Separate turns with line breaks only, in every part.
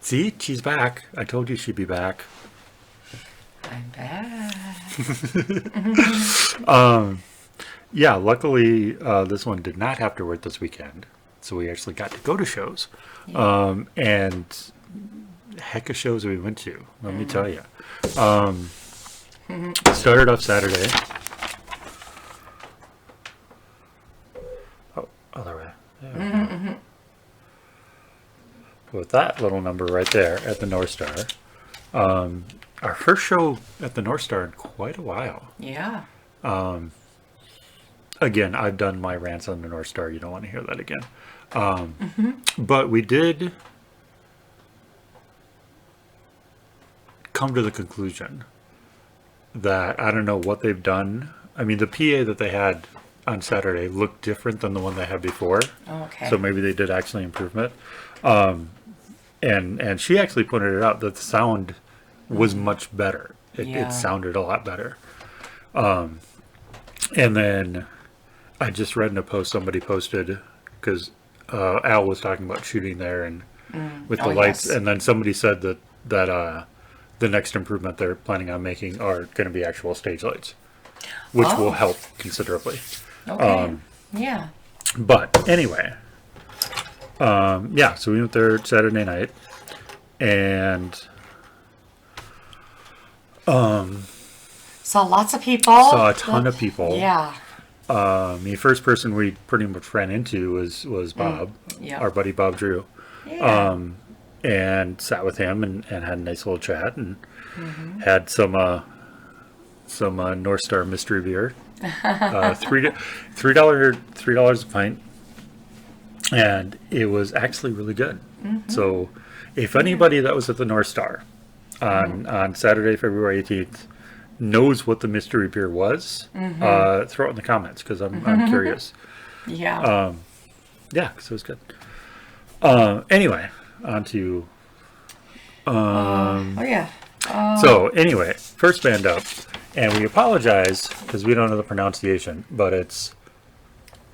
See, she's back. I told you she'd be back.
I'm back.
Yeah, luckily this one did not have to work this weekend, so we actually got to go to shows.
Yeah.
And heck of shows we went to, let me tell you. Started off Saturday. Oh, other way. There we go. With that little number right there at the North Star. Our first show at the North Star in quite a while.
Yeah.
Again, I've done my rants on the North Star. You don't want to hear that again. But we did come to the conclusion that I don't know what they've done. I mean, the PA that they had on Saturday looked different than the one they had before.
Okay.
So maybe they did actually improve it. And she actually pointed it out that the sound was much better. It sounded a lot better. And then I just read in a post somebody posted, because Al was talking about shooting there and with the lights, and then somebody said that the next improvement they're planning on making are going to be actual stage lights, which will help considerably.
Okay. Yeah.
But anyway, so we went there Saturday night, and
saw lots of people.
saw a ton of people.
Yeah.
The first person we pretty much ran into was Bob, our buddy Bob Drew.
Yeah.
And sat with him and had a nice little chat and had some North Star mystery beer, $3 a pint, and it was actually really good. So, if anybody that was at the North Star on Saturday, February 18th, knows what the mystery beer was, throw it in the comments because I'm curious.
Yeah.
Because it was good. Anyway. On to so anyway, first band up, and we apologize because we don't know the pronunciation, but it's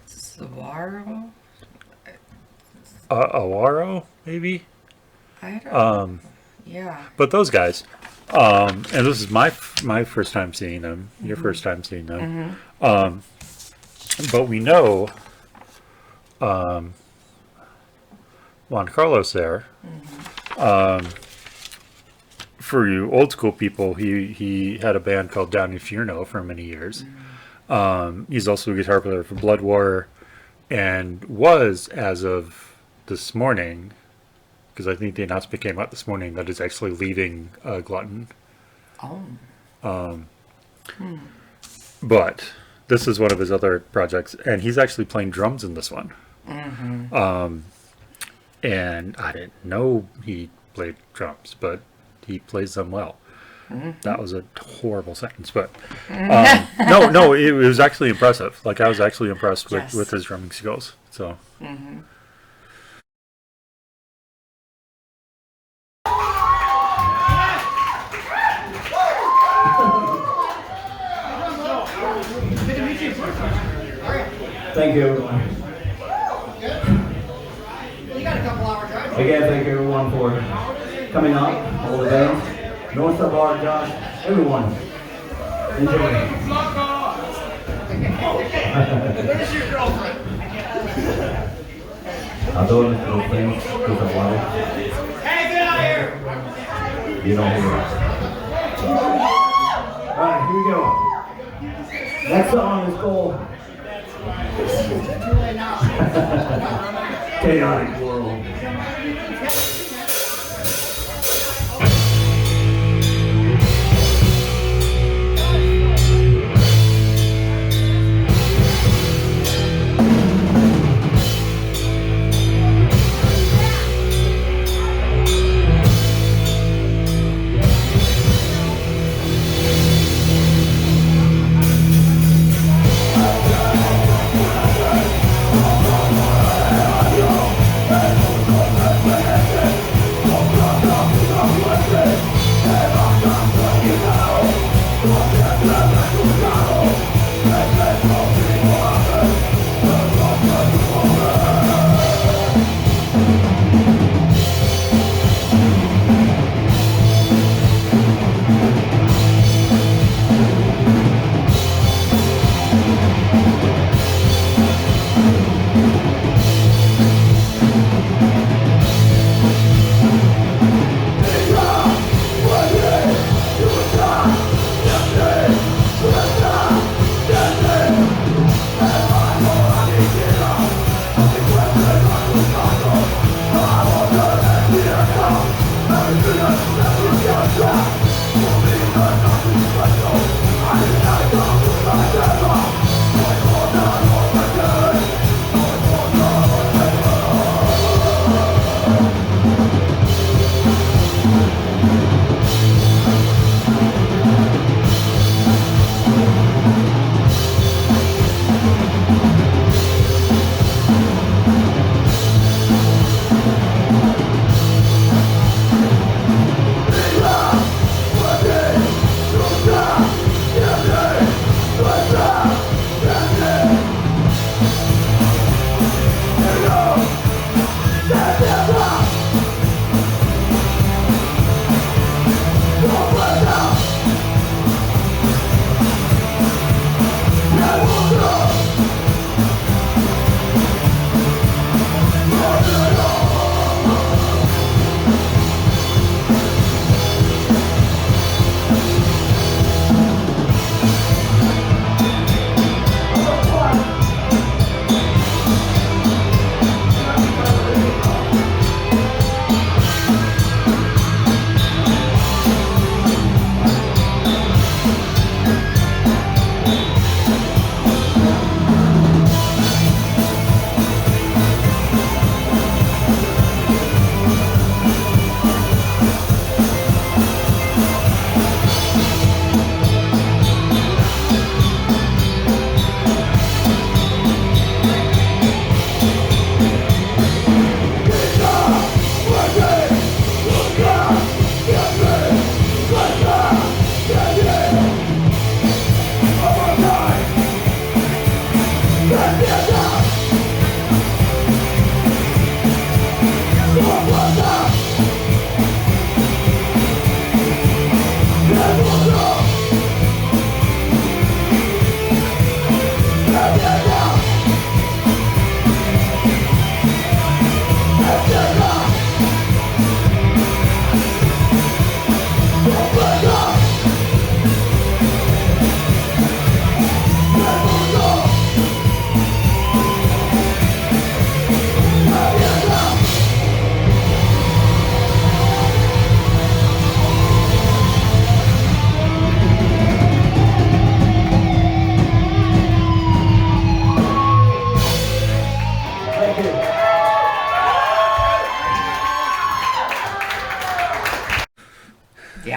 Xawaro?
Xawaro, maybe.
I don't
But those guys, and this is my first time seeing them, your first time seeing them, but we know Juan Carlos there. For you old school people, he had a band called Down Inferno for many years. He's also a guitar player for Blood War, and was, as of this morning, because I think the announcement came out this morning, that is actually leaving Glutton. But this is one of his other projects, and he's actually playing drums in this one. And I didn't know he played drums, but he plays them well. That was a horrible sentence, but no, it was actually impressive. Like, I was actually impressed with his drumming skills. So.
Thank you, everyone. Again, thank you everyone for coming out, all the bands, North Star Bar, Josh, everyone. Enjoy.
Where's your girlfriend?
I'll do it little things, because of life.
Hey, get out here!
You know who you are. Alright, here we go. Next song is called Chaotic World.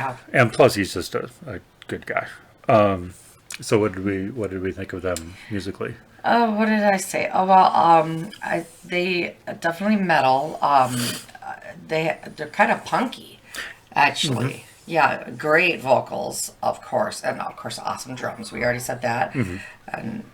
Yeah.
And plus, he's just a good guy. So what did we think of them musically?
Oh, what did I say? Oh well, they definitely metal. They're kind of punky, actually. Yeah, great vocals, of course, and of course, awesome drums. We already said that, and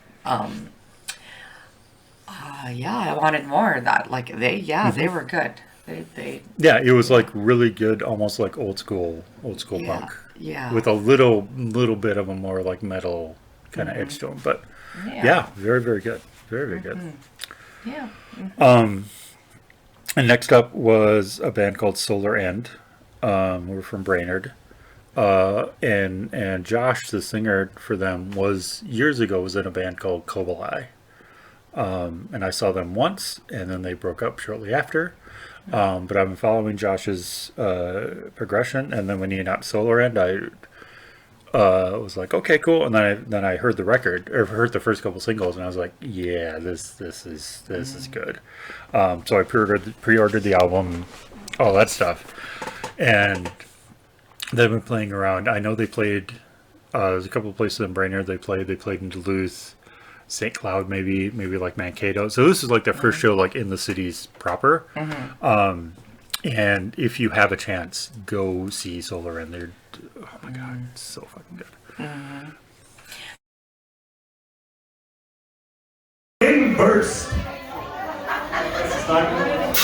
yeah, I wanted more of that. Like they were good. They
Yeah, it was like really good, almost like old school
yeah,
punk,
yeah,
with a little bit of a more like metal kind of edge to them. But yeah, very very good, very very good.
yeah.
And next up was a band called Solarend. We're from Brainerd. And Josh, the singer for them, was years ago was in a band called Kobali. And I saw them once, and then they broke up shortly after. But I've been following Josh's progression, and then when he announced Solarend, I was like, okay, cool. And then I heard the record, or heard the first couple singles, and I was like, yeah, this is good. So I pre-ordered the album, all that stuff, and they've been playing around. I know they played. There's a couple of places in Brainerd they played. They played in Duluth, St. Cloud, maybe like Mankato. So this is like their first show like in the cities proper. And if you have a chance, go see Solarend. They're oh my god, it's so fucking good.
Inverse. Start.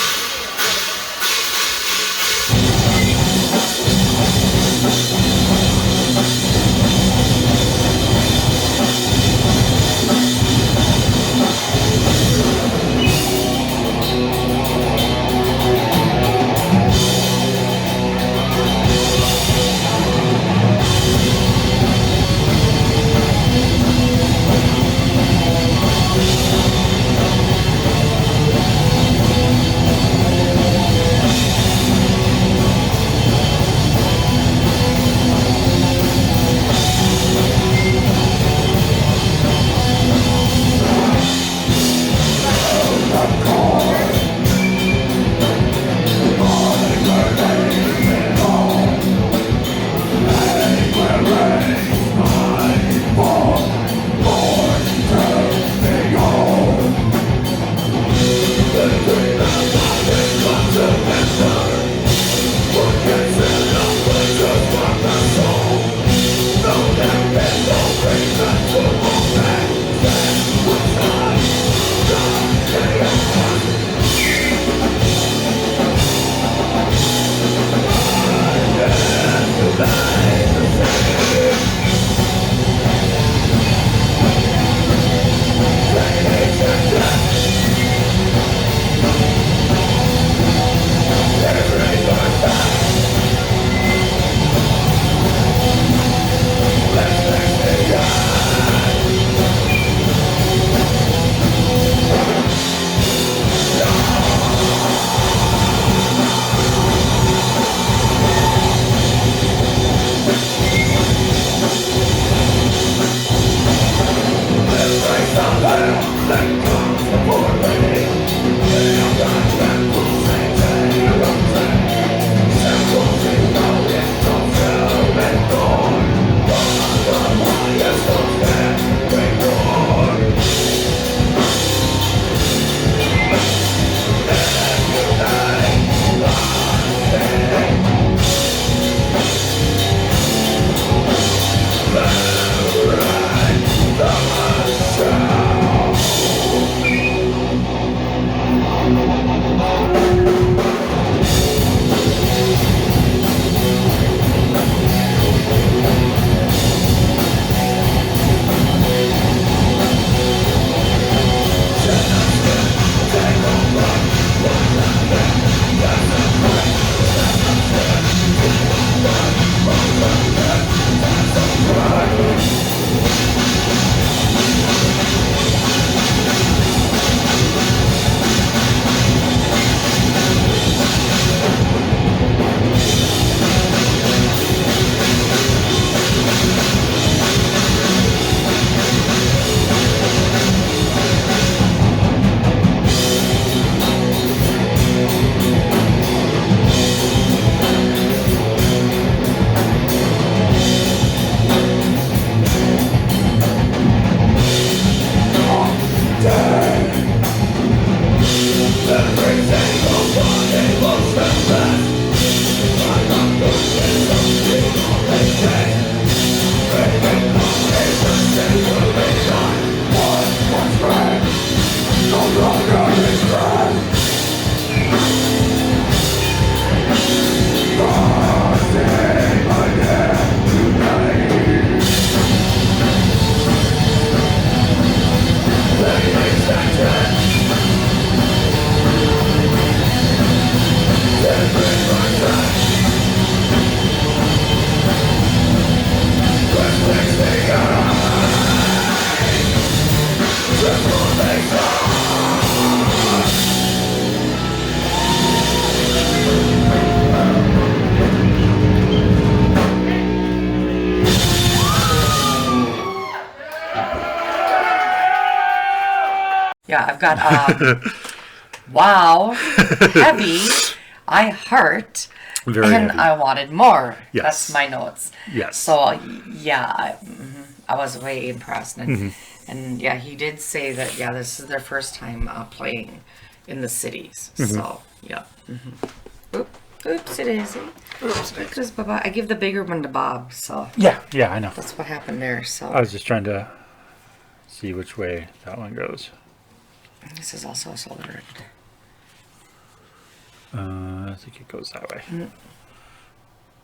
Yeah, I've got wow, heavy, I heart,
Very
and
heavy.
I wanted more.
Yes.
That's my notes.
Yes.
So yeah, I was way impressed, and yeah, he did say that this is their first time playing in the cities. So yeah. Oops, it is. Because Baba, I give the bigger one to Bob, so
Yeah, I know.
that's what happened there. So
I was just trying to see which way that one goes.
this is also a Solarend.
I think it goes that way.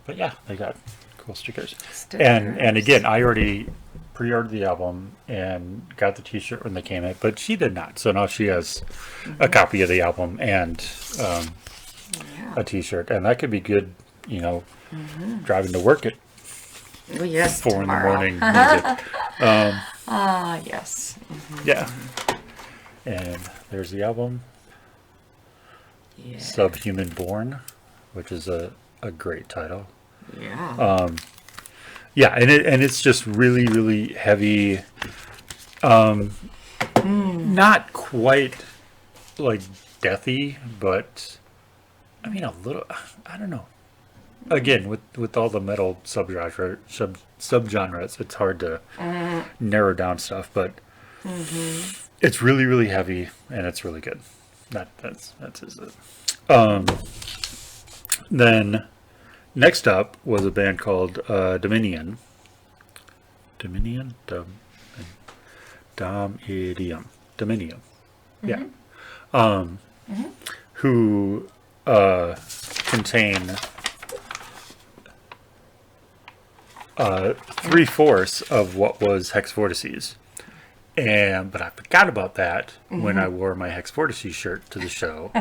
But yeah, they got cool stickers.
Stickers.
And again, I already pre-ordered the album and got the T-shirt when they came in, but she did not. So now she has a copy of the album and a T-shirt, and that could be good. Driving to work at
Oh, yes,
4
tomorrow.
in the morning.
Yes.
Yeah. And there's the album,
Yeah.
Subhuman Born, which is a great title.
Yeah.
Yeah, and it's just really, really heavy. Not quite like deathy, but I mean a little. I don't know. Again, with all the metal subgenres, it's hard to narrow down stuff, but it's really, really heavy and it's really good. That's it. Then next up was a band called Domidium. Domidium. Yeah. Who contain 3/4 of what was Hex Vortices. But I forgot about that when I wore my Hex Vortices shirt to the show.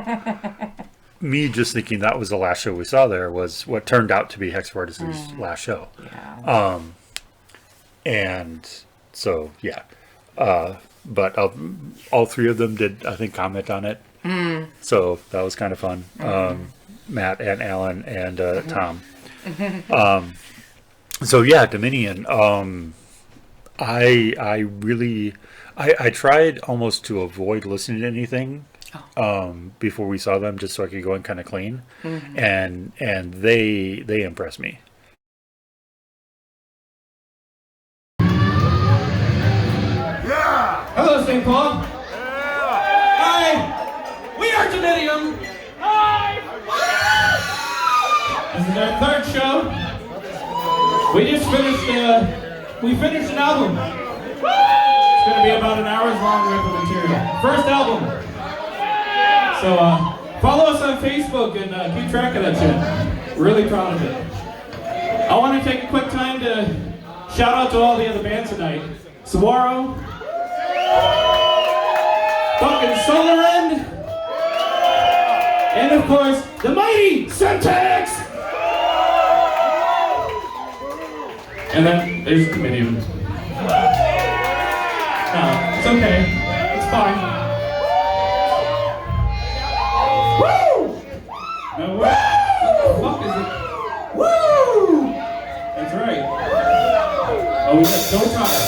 Me just thinking that was the last show we saw there was what turned out to be Hex Vortices' last show.
Yeah.
And so, yeah. But all three of them did, I think, comment on it. So that was kind of fun. Matt and Alan and Tom. So yeah, Dominion. I tried almost to avoid listening to anything before we saw them, just so I could go in kind of clean, and they impressed me.
Hello, St. Paul. Hi. We are Domidium. This is our third show. We just finished. We finished an album. It's going to be about an hour's long worth of material. First album. So follow us on Facebook and keep track of that shit. Really proud of it. I want to take a quick time to shout out to all the other bands tonight. Xawaro. Fucking Solarend. And of course, the mighty Semtex. And then there's Domidium. No, it's okay. It's fine. Woo! No, what the fuck is it? Woo! That's right. Oh, we got Go Tire.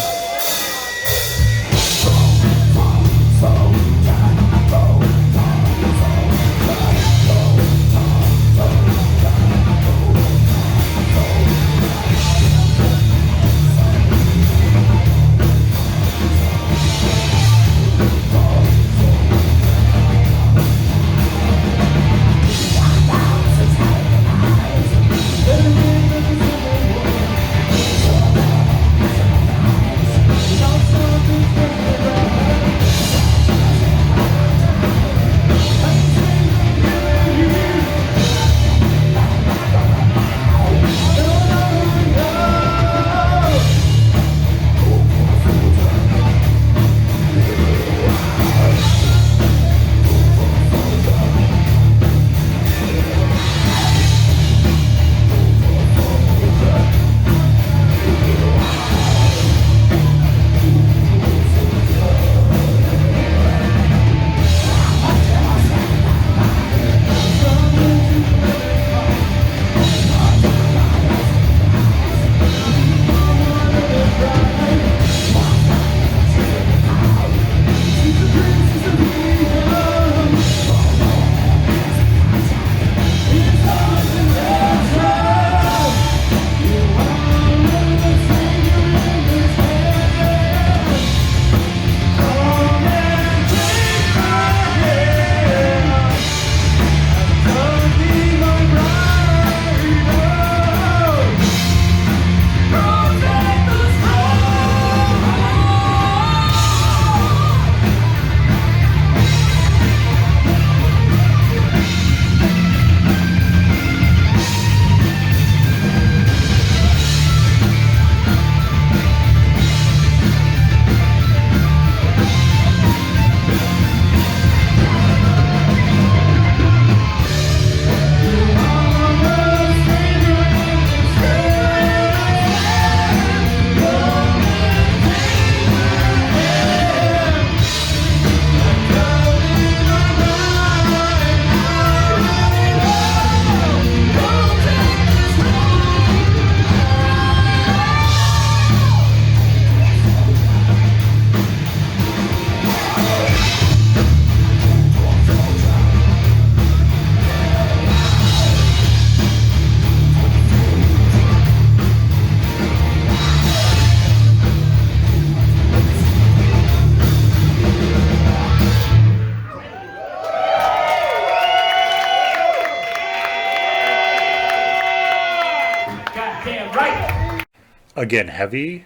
again, heavy,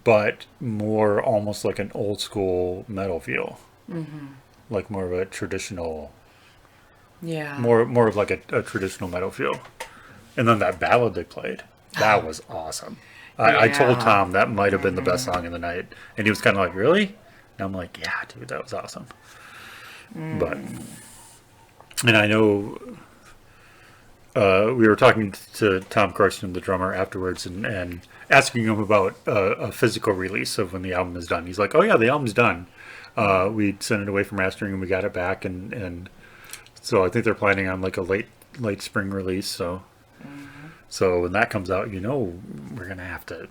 but more almost like an old school metal feel. Like more of a traditional,
Yeah.
more of like a traditional metal feel. And then that ballad they played, that was awesome. I told
Yeah.
Tom that might have been the best song of the night. And he was kind of like, really? And I'm like, yeah, dude, that was awesome. But, and I know we were talking to Tom Corkston, the drummer, afterwards, and asking him about a physical release of when the album is done. He's like, oh yeah, the album's done. We sent it away for mastering and we got it back. And so I think they're planning on like a late spring release. So when that comes out, we're going to have to,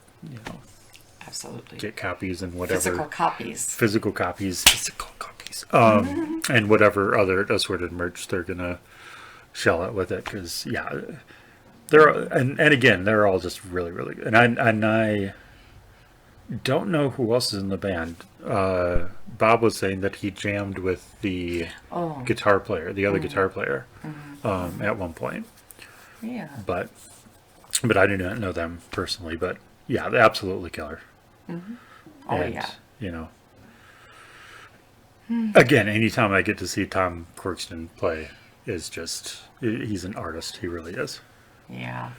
Absolutely.
get copies and whatever.
Physical copies.
Physical copies. And whatever other assorted merch they're going to shell it with it. Because, yeah, and again, they're all just really, really good. And I don't know who else is in the band. Bob was saying that he jammed with the guitar player, the other guitar player, at one point.
Yeah.
But I do not know them personally. But yeah, they're absolutely killer.
Oh,
And,
yeah.
Again, anytime I get to see Tom Corkston play is just, he's an artist. He really is.
Yeah.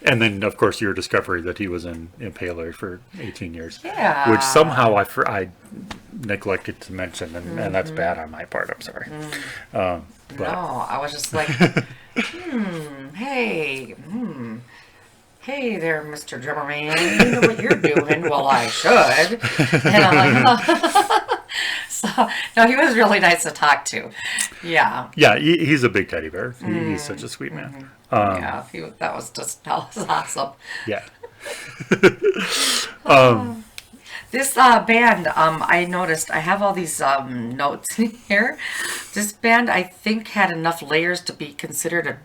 And then, of course, your discovery that he was in Impaler for 18 years.
Yeah.
Which somehow I neglected to mention, and that's bad on my part. I'm sorry. But,
No, I was just like, hey there, Mr. Drummer Man, you know what you're doing? Well, I should. And I'm like, so, no, he was really nice to talk to. Yeah.
Yeah, he's a big teddy bear. He's such a sweet man.
That was awesome.
Yeah.
This band, I noticed, I have all these notes in here. This band, I think, had enough layers to be considered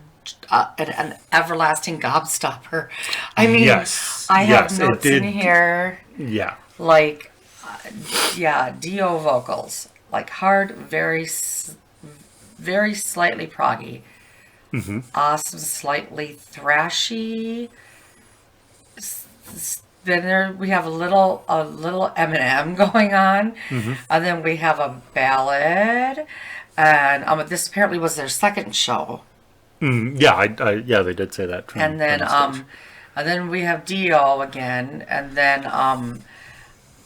an everlasting gobstopper. I mean,
Yes.
I have
Yes,
notes in here,
Yeah.
like, Dio vocals, like hard, very slightly proggy, some slightly thrashy. Then we have a little Eminem going on, and then we have a ballad, and this apparently was their second show.
Yeah, yeah, they did say that.
And then
from the stage.
and then we have Dio again, and then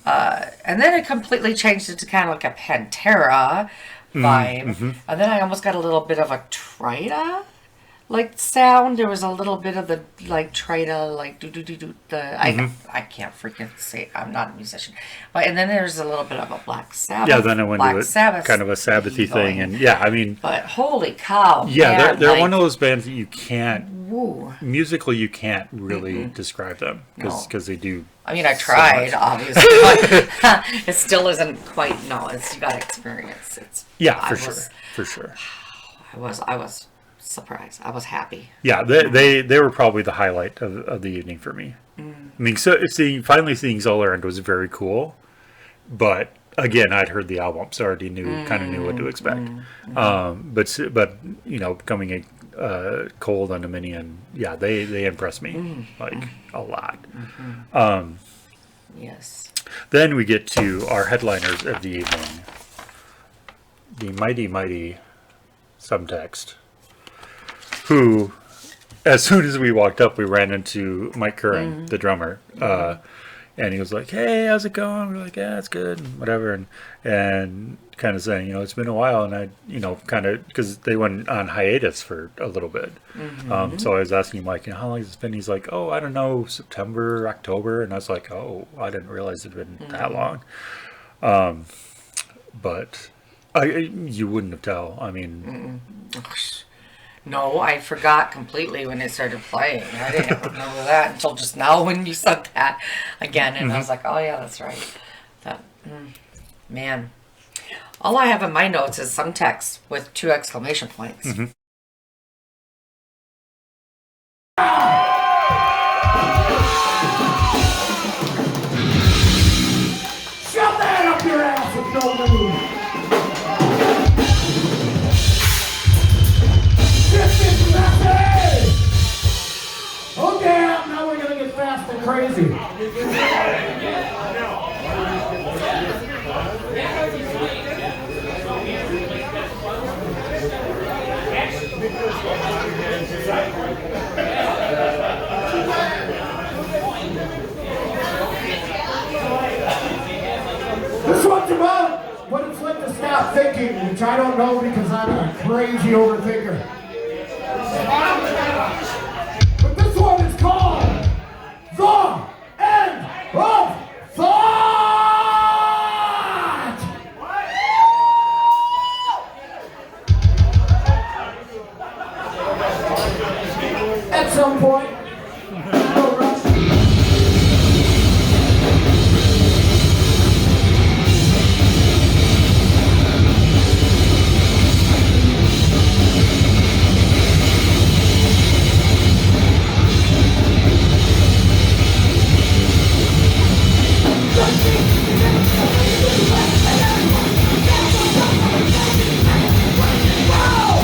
it completely changed it to kind of like a Pantera vibe, and then I almost got a little bit of a Trita like sound. There was a little bit of the like Trita, like do. I can't freaking say, I'm not a musician, but and then there's a little bit of a Black Sabbath.
Yeah, then I went
Black
to it,
Sabbath
kind of a Sabbathy
going.
thing, and yeah, I mean,
But holy cow!
yeah,
man,
they're
like,
one of those bands that you can't
woo.
musically you can't really describe them
No.
because they do.
I mean, I tried,
much.
obviously, but it still isn't quite. No, it's you got to experience. It's
Yeah,
I
for sure.
I was surprised. I was happy.
Yeah, they were probably the highlight of the evening for me. I mean, so finally seeing Solarend was very cool, but again, I'd heard the album, so I already kind of knew what to expect. But coming cold on Dominion, yeah, they impressed me like a lot.
Yes.
Then we get to our headliners of the evening, the mighty Semtex, who, as soon as we walked up, we ran into Mike Curran, the drummer, and he was like, "Hey, how's it going?" We're like, "Yeah, it's good," and whatever, and kind of saying, it's been a while, and I, kind of, because they went on hiatus for a little bit, so I was asking Mike, how long has it been? He's like, "Oh, I don't know, September, October," and I was like, "Oh, I didn't realize it had been that long," but you wouldn't have tell. I mean.
No, I forgot completely when it started playing. I didn't remember that until just now when you said that again, and I was like, "Oh yeah, that's right." That man. All I have in my notes is some text with 2 exclamation points.
Shove that up your ass with no move. This is nothing. Okay, I'm
crazy. This one's about what it's like to stop thinking, which I don't know because I'm a crazy overthinker. But this one is called The End of Thought! At some point, no rush. Wow!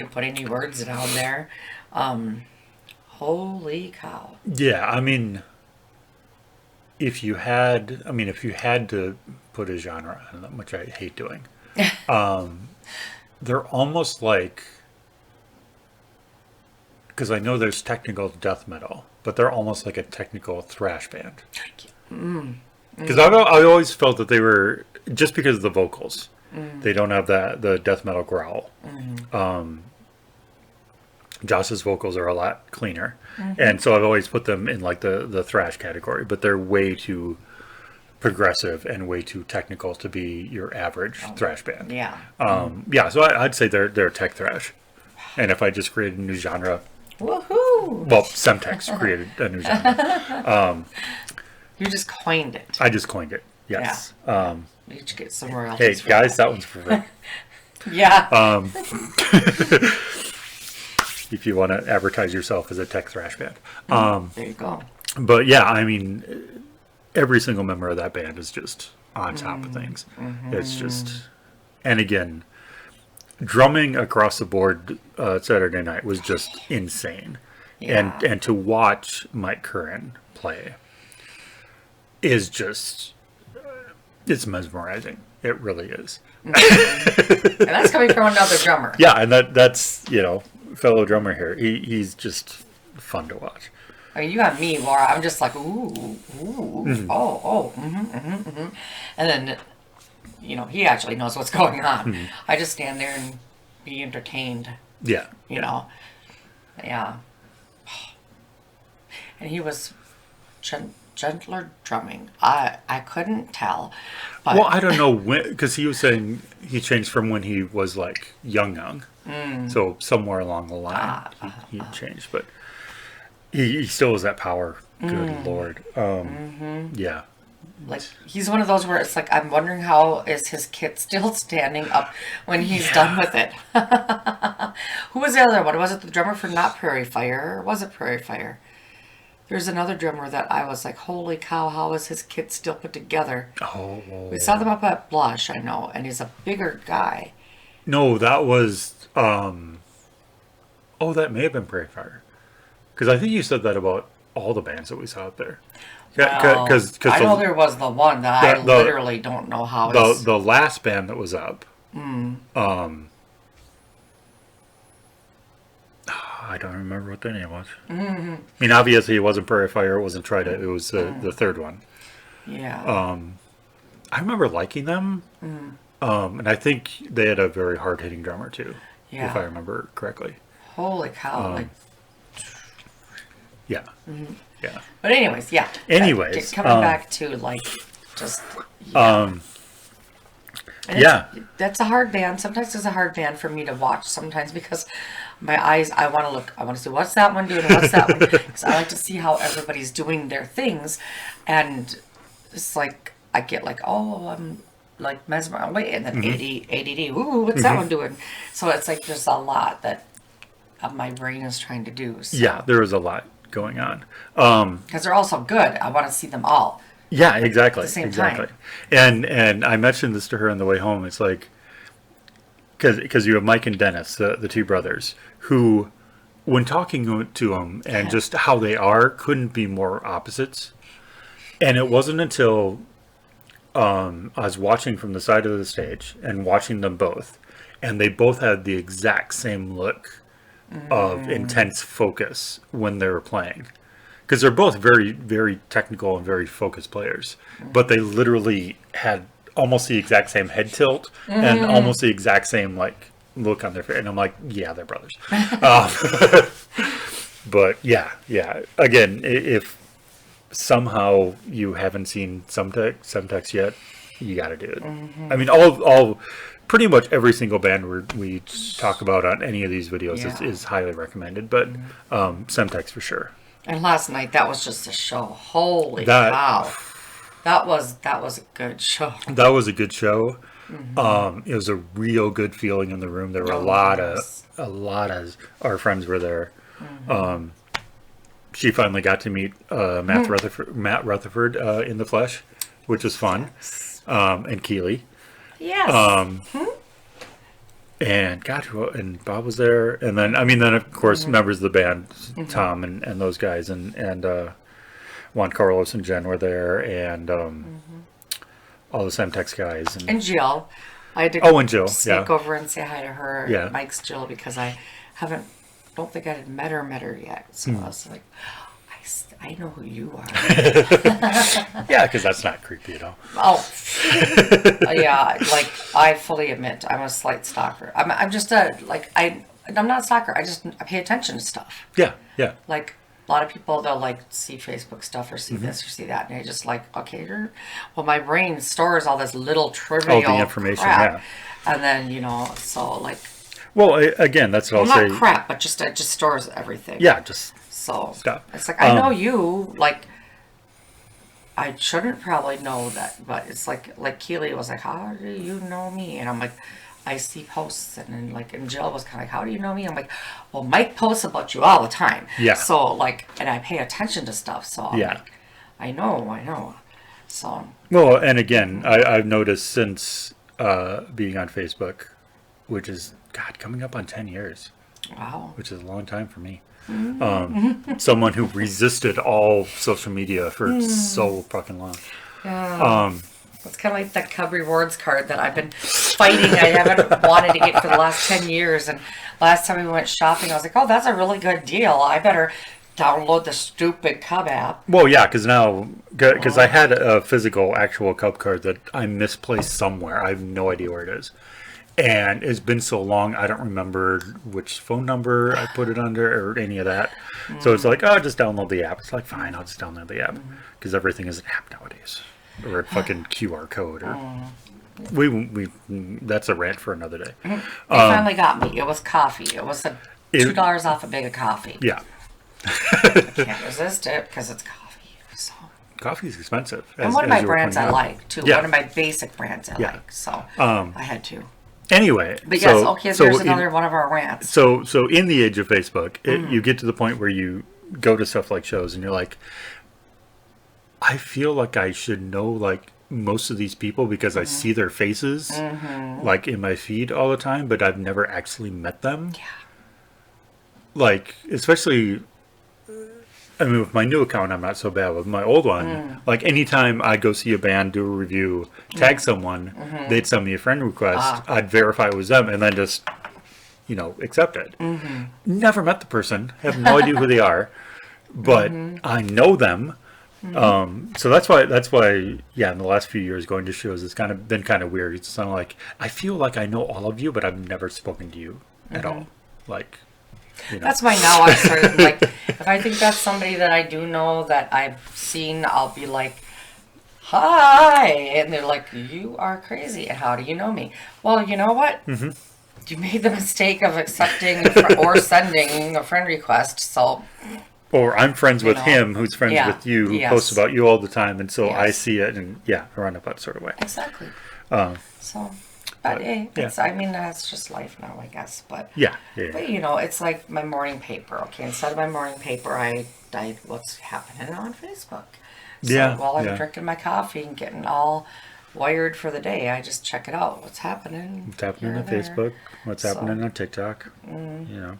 to put any words down there. Holy cow.
Yeah, I mean, if you had to put a genre on them, which I hate doing, they're almost like, because I know there's technical death metal, but they're almost like a technical thrash band. Because I always felt that they were, just because of the vocals, they don't have the death metal growl. Josh's vocals are a lot cleaner, and so I've always put them in like the thrash category, but they're way too progressive and way too technical to be your average thrash band.
Yeah.
So I'd say they're tech thrash, and if I just created a new genre,
Woohoo!
well, Semtex created a new genre.
You just coined it.
I just coined it. Yes.
You should get some royalties.
Hey
for
guys, that one's for free.
Yeah.
If you want to advertise yourself as a tech thrash band.
There you go.
But yeah, I mean, every single member of that band is just on top of things. It's just, and again, drumming across the board Saturday night was just insane.
Yeah.
And to watch Mike Curran play is just, it's mesmerizing. It really is.
And that's coming from another drummer.
Yeah, and that's, fellow drummer here. He's just fun to watch.
I mean, you got me, Laura. I'm just like, and then, he actually knows what's going on. I just stand there and be entertained.
Yeah.
Yeah. And he was gentler drumming. I couldn't tell. But
Well, I don't know when, because he was saying he changed from when he was like young. So somewhere along the line he changed, but he still has that power. Good Lord. Yeah.
like he's one of those where it's like I'm wondering how is his kit still standing up when he's done with it. Who was the other one? Was it the drummer for Not Prairie Fire? Or was it Prairie Fire? There's another drummer that I was like, holy cow, how is his kit still put together?
Oh.
We saw them up at Blush, I know, and he's a bigger guy.
No, that was that may have been Prairie Fire, because I think you said that about all the bands that we saw out there.
Well, I know there was the one that I literally don't know how
the last band that was up. I don't remember what their name was. I mean, obviously it wasn't Prairie Fire, it wasn't Trident, it was the third one.
Yeah.
I remember liking them, and I think they had a very hard-hitting drummer too, if I remember correctly.
Holy cow!
Yeah. Yeah.
But anyways, yeah.
Anyways,
coming back to like just. That's a hard band. Sometimes it's a hard band for me to watch. Sometimes because my eyes, I want to look. I want to see what's that one doing. What's that one? Because I like to see how everybody's doing their things, and it's like I get like, oh, I'm like mesmerized. Wait, and then ADD. Ooh, what's that one doing? So it's like there's a lot that my brain is trying to do. So.
Yeah, there was a lot going on.
Because they're all so good. I want to see them all.
Yeah, exactly.
At the same
exactly.
time.
And I mentioned this to her on the way home. It's like, because you have Mike and Dennis, the two brothers, who, when talking to them and just how they are, couldn't be more opposites. And it wasn't until I was watching from the side of the stage and watching them both, and they both had the exact same look of intense focus when they were playing. Because they're both very, very technical and very focused players. But they literally had almost the exact same head tilt and almost the exact same like look on their face. And I'm like, yeah, they're brothers. But yeah. Again, if somehow you haven't seen Semtex yet, you got to do it. I mean, all pretty much every single band we talk about on any of these videos is highly recommended. But Semtex for sure.
And last night, that was just a show. Holy cow. That was a good show.
That was a good show. It was a real good feeling in the room. There were a lot of our friends were there. She finally got to meet Matt Rutherford in the flesh, which was fun. And Keeley.
Yes.
and God, and Bob was there, and then then of course members of the band, Tom and those guys, and Juan Carlos and Jen were there, and all the Semtex guys,
And Jill. I had to
and Jill,
sneak over and say hi to her.
Yeah.
Mike's Jill, because I don't think I had met her yet. So I was like, I know who you are.
yeah, because that's not creepy at all.
Oh, yeah. Like, I fully admit I'm a slight stalker. I'm just I'm not a stalker. I pay attention to stuff.
Yeah, yeah.
Like, a lot of people, they'll like see Facebook stuff or see this or see that, and they just like, okay, well, my brain stores all this little trivial
All the information,
crap. And then, so like,
well, again, that's what I'll say.
Not crap, but it just stores everything.
Yeah, just
so
stuff.
It's like, I know you, like, I shouldn't probably know that, but it's like Keely was like, how do you know me? And I'm like, I see posts, and then and Jill was kind of like, how do you know me? I'm like, well, Mike posts about you all the time.
Yeah.
So and I pay attention to stuff, so I'm like, I know. So.
Well, and again, I've noticed since being on Facebook, which is, God, coming up on 10 years.
Wow.
Which is a long time for me. Someone who resisted all social media for so fucking long.
Yeah. It's kind of like that Cub Rewards card that I've been fighting. I haven't wanted to get for the last 10 years. And last time we went shopping, I was like, oh, that's a really good deal. I better download the stupid Cub app.
Well, yeah, because I had a physical, actual Cub card that I misplaced somewhere. I have no idea where it is. And it's been so long, I don't remember which phone number I put it under or any of that. So it's like, oh, just download the app. It's like, fine, I'll just download the app. Because everything is an app nowadays. Or a fucking QR code. Or we that's a rant for another day.
They finally got me. It was coffee. It was $2 off a bag of coffee.
Yeah.
Can't resist it because it's coffee. So.
Coffee's expensive.
And one of my brands I like, too.
Yeah.
One of my basic brands I like. So I had to.
Anyway.
But yes, there's another one of our rants.
So in the age of Facebook, you get to the point where you go to stuff like shows and you're like, I feel like I should know like most of these people because I see their faces like in my feed all the time, but I've never actually met them.
Yeah.
Like, especially, I mean, with my new account, I'm not so bad. With my old one, like anytime I go see a band, do a review, tag someone, they'd send me a friend request. I'd verify it was them and then just, accept it. Never met the person, have no idea who they are, but I know them. So that's why in the last few years going to shows it's been kind of weird. It's kind of like I feel like I know all of you, but I've never spoken to you at all. Like,
that's why now I started like if I think that's somebody that I do know that I've seen, I'll be like, hi, and they're like, you are crazy, and how do you know me? Well, you know what? You made the mistake of accepting or sending a friend request, so.
Or I'm friends with him, who's friends with you, who posts about you all the time, and so I see it, and I run up that sort of way.
Exactly.
That's
just life now, I guess. But
yeah.
But it's like my morning paper. Okay, instead of my morning paper, I what's happening on Facebook. So while I'm drinking my coffee and getting all wired for the day, I just check it out. What's happening?
What's happening on Facebook? What's happening on TikTok?
I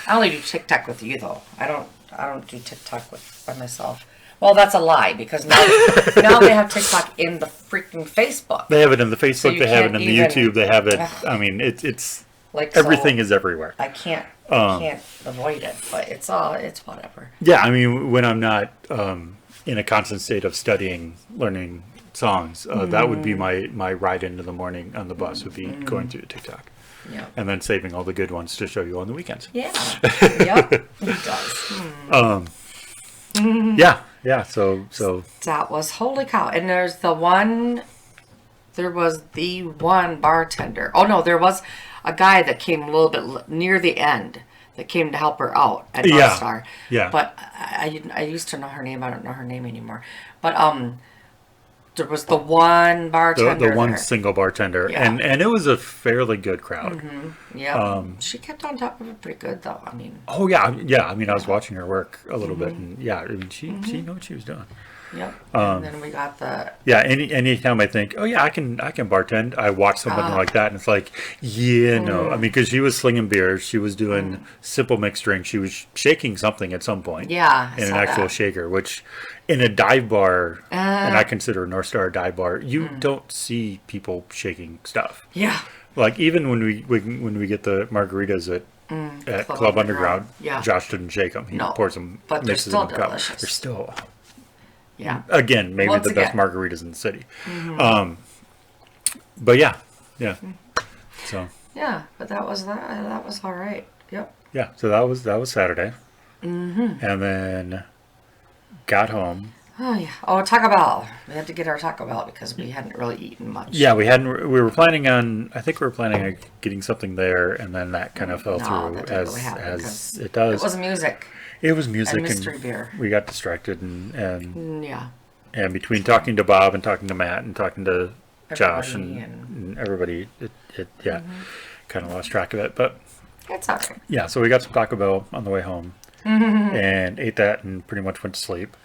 only do TikTok with you though. I don't do TikTok by myself. Well, that's a lie because now they have TikTok in the freaking Facebook.
They have it in the Facebook. So they have it in the YouTube. They have it. I mean, it's like everything is everywhere.
I can't avoid it, but it's whatever.
Yeah, I mean, when I'm not in a constant state of learning songs, that would be my ride into the morning on the bus would be going through TikTok.
Yeah.
And then saving all the good ones to show you on the weekends.
Yeah. Yep. It does.
Yeah. So
that was holy cow. And there was the one bartender. Oh no, there was a guy that came a little bit near the end that came to help her out at North Star.
Yeah.
But I used to know her name. I don't know her name anymore. But there was the one bartender.
The one single bartender.
Yeah.
And it was a fairly good crowd.
Yeah. She kept on top of it pretty good though. I mean.
Oh yeah. I mean, I was watching her work a little bit, and I mean, she knew what she was doing.
Yep. And then we got the
Yeah, anytime I think, oh yeah, I can bartend, I watch somebody like that, and it's like, yeah, no. I mean, because she was slinging beers, she was doing simple mixed drinks, she was shaking something at some point.
Yeah, I
in an
saw
actual
that.
shaker, which in a dive bar, and I consider North Star a dive bar, you don't see people shaking stuff.
yeah.
Like even when we get the margaritas at Club Underground,
Yeah.
Josh didn't shake them. He
No,
pours them,
but they're
mixes
still
them in a cup.
delicious.
They're still,
Yeah.
again, maybe
Once
the best
again.
margaritas in the city. But yeah. So
Yeah, but that was all right. Yep.
yeah, so that was Saturday, and then got home.
Oh yeah. Oh, Taco Bell. We had to get our Taco Bell because we hadn't really eaten much.
Yeah, we hadn't. We were planning on. I think we were planning on getting something there, and then that kind of fell
No,
through
that didn't
as
really happen
as
because
it does.
It was music.
It was music
and mystery beer.
we got distracted, and
Yeah.
between talking to Bob and talking to Matt and talking to Josh
Everybody
and everybody, it kind of lost track of it. But
It's all right.
yeah, so we got some Taco Bell on the way home and ate that and pretty much went to sleep.